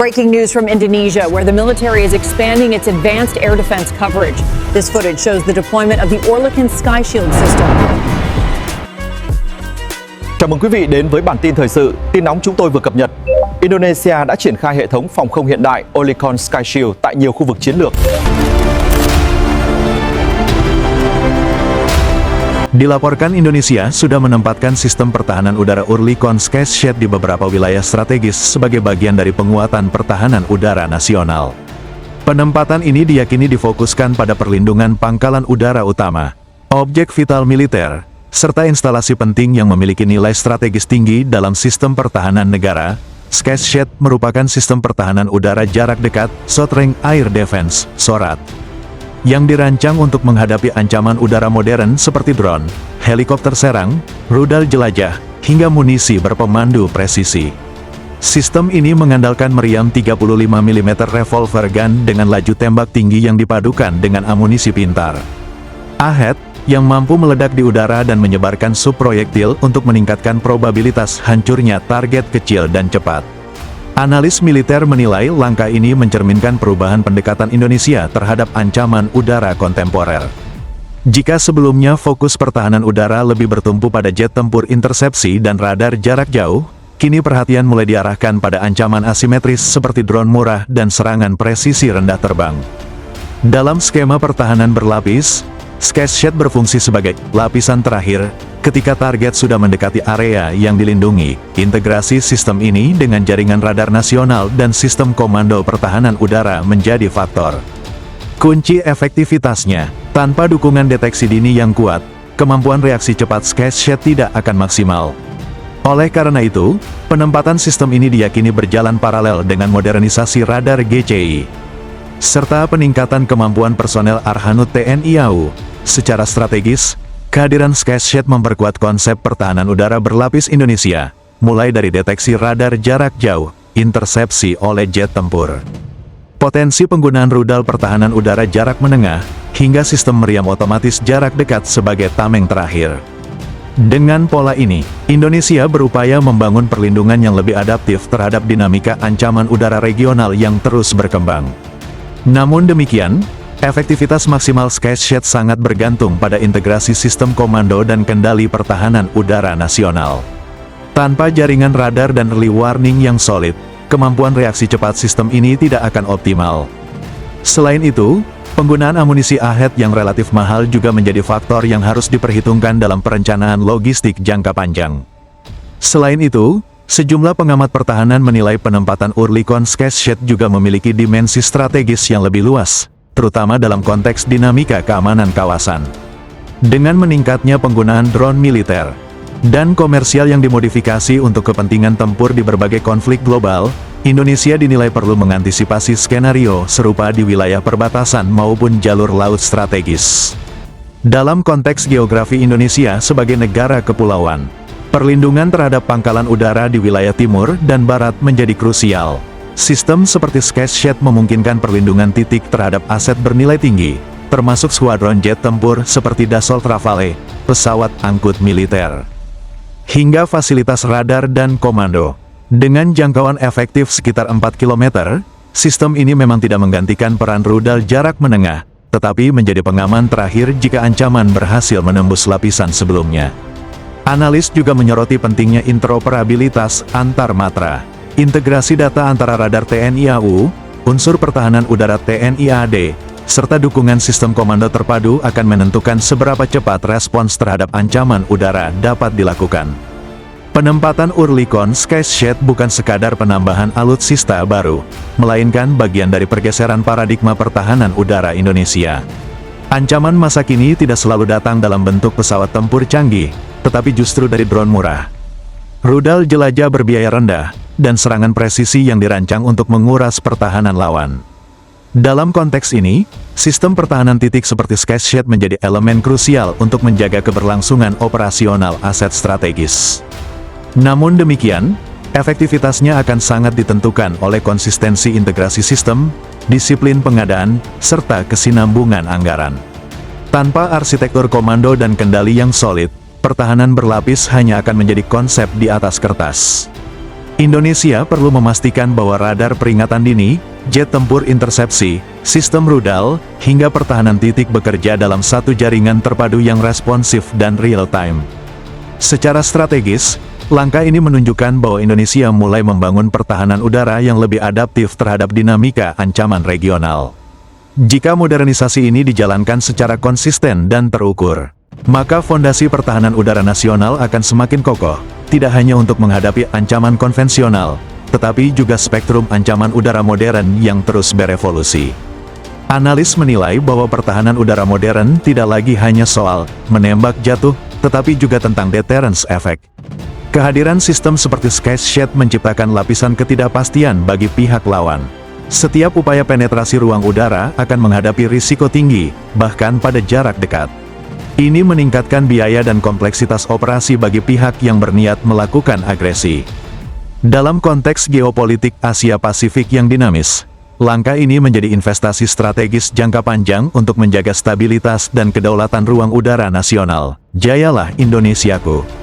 Breaking news from Indonesia, where the military is expanding its advanced air defense coverage. This footage shows the deployment of the Orlikon Sky Shield system. Chào mừng quý vị đến với bản tin thời sự. Tin nóng chúng tôi vừa cập nhật. Indonesia đã triển khai hệ thống phòng không hiện đại Orlikon Sky Shield tại nhiều khu vực chiến lược. Dilaporkan Indonesia sudah menempatkan sistem pertahanan udara Orlikon Sky Shield di beberapa wilayah strategis sebagai bagian dari penguatan pertahanan udara nasional. Penempatan ini diyakini difokuskan pada perlindungan pangkalan udara utama, objek vital militer, serta instalasi penting yang memiliki nilai strategis tinggi dalam sistem pertahanan negara. Sky Shield merupakan sistem pertahanan udara jarak dekat, Short Range Air Defense, SORAD, yang dirancang untuk menghadapi ancaman udara modern seperti drone, helikopter serang, rudal jelajah, hingga munisi berpemandu presisi. Sistem ini mengandalkan meriam 35 mm revolver gun dengan laju tembak tinggi yang dipadukan dengan amunisi pintar AHEAD, yang mampu meledak di udara dan menyebarkan subproyektil untuk meningkatkan probabilitas hancurnya target kecil dan cepat. Analis militer menilai langkah ini mencerminkan perubahan pendekatan Indonesia terhadap ancaman udara kontemporer. Jika sebelumnya fokus pertahanan udara lebih bertumpu pada jet tempur intersepsi dan radar jarak jauh, kini perhatian mulai diarahkan pada ancaman asimetris seperti drone murah dan serangan presisi rendah terbang. Dalam skema pertahanan berlapis, Sky Shield berfungsi sebagai lapisan terakhir ketika target sudah mendekati area yang dilindungi. Integrasi sistem ini dengan jaringan radar nasional dan sistem komando pertahanan udara menjadi faktor kunci efektivitasnya. Tanpa dukungan deteksi dini yang kuat, kemampuan reaksi cepat Sky Shield tidak akan maksimal. Oleh karena itu, penempatan sistem ini diyakini berjalan paralel dengan modernisasi radar GCI, serta peningkatan kemampuan personel Arhanud TNI AU. Secara strategis, kehadiran Sky Shield memperkuat konsep pertahanan udara berlapis Indonesia, mulai dari deteksi radar jarak jauh, intersepsi oleh jet tempur, potensi penggunaan rudal pertahanan udara jarak menengah, hingga sistem meriam otomatis jarak dekat sebagai tameng terakhir. Dengan pola ini, Indonesia berupaya membangun perlindungan yang lebih adaptif terhadap dinamika ancaman udara regional yang terus berkembang. Namun demikian, efektivitas maksimal Sky Shield sangat bergantung pada integrasi sistem komando dan kendali pertahanan udara nasional. Tanpa jaringan radar dan early warning yang solid, kemampuan reaksi cepat sistem ini tidak akan optimal. Selain itu, penggunaan amunisi AHEAD yang relatif mahal juga menjadi faktor yang harus diperhitungkan dalam perencanaan logistik jangka panjang. Selain itu, sejumlah pengamat pertahanan menilai penempatan Orlikon Sky Shield juga memiliki dimensi strategis yang lebih luas, terutama dalam konteks dinamika keamanan kawasan. Dengan meningkatnya penggunaan drone militer dan komersial yang dimodifikasi untuk kepentingan tempur di berbagai konflik global, Indonesia dinilai perlu mengantisipasi skenario serupa di wilayah perbatasan maupun jalur laut strategis. Dalam konteks geografi Indonesia sebagai negara kepulauan, perlindungan terhadap pangkalan udara di wilayah timur dan barat menjadi krusial. Sistem seperti Sky Shield memungkinkan perlindungan titik terhadap aset bernilai tinggi, termasuk skuadron jet tempur seperti Dassault Rafale, pesawat angkut militer, hingga fasilitas radar dan komando. Dengan jangkauan efektif sekitar 4 km, sistem ini memang tidak menggantikan peran rudal jarak menengah, tetapi menjadi pengaman terakhir jika ancaman berhasil menembus lapisan sebelumnya. Analis juga menyoroti pentingnya interoperabilitas antar matra. Integrasi data antara radar TNI AU, unsur pertahanan udara TNI AD, serta dukungan sistem komando terpadu akan menentukan seberapa cepat respons terhadap ancaman udara dapat dilakukan. Penempatan Orlikon Sky Shield bukan sekadar penambahan alutsista baru, melainkan bagian dari pergeseran paradigma pertahanan udara Indonesia. Ancaman masa kini tidak selalu datang dalam bentuk pesawat tempur canggih, tetapi justru dari drone murah, rudal jelajah berbiaya rendah, dan serangan presisi yang dirancang untuk menguras pertahanan lawan. Dalam konteks ini, sistem pertahanan titik seperti Sky Shield menjadi elemen krusial untuk menjaga keberlangsungan operasional aset strategis. Namun demikian, efektivitasnya akan sangat ditentukan oleh konsistensi integrasi sistem, disiplin pengadaan, serta kesinambungan anggaran. Tanpa arsitektur komando dan kendali yang solid, pertahanan berlapis hanya akan menjadi konsep di atas kertas. Indonesia perlu memastikan bahwa radar peringatan dini, jet tempur intersepsi, sistem rudal, hingga pertahanan titik bekerja dalam satu jaringan terpadu yang responsif dan real-time. Secara strategis, langkah ini menunjukkan bahwa Indonesia mulai membangun pertahanan udara yang lebih adaptif terhadap dinamika ancaman regional. Jika modernisasi ini dijalankan secara konsisten dan terukur, maka fondasi pertahanan udara nasional akan semakin kokoh, tidak hanya untuk menghadapi ancaman konvensional, tetapi juga spektrum ancaman udara modern yang terus berevolusi. Analis menilai bahwa pertahanan udara modern tidak lagi hanya soal menembak jatuh, tetapi juga tentang deterrence effect. Kehadiran sistem seperti Sky Shield menciptakan lapisan ketidakpastian bagi pihak lawan. Setiap upaya penetrasi ruang udara akan menghadapi risiko tinggi, bahkan pada jarak dekat. Ini meningkatkan biaya dan kompleksitas operasi bagi pihak yang berniat melakukan agresi. Dalam konteks geopolitik Asia Pasifik yang dinamis, langkah ini menjadi investasi strategis jangka panjang untuk menjaga stabilitas dan kedaulatan ruang udara nasional. Jayalah Indonesiaku!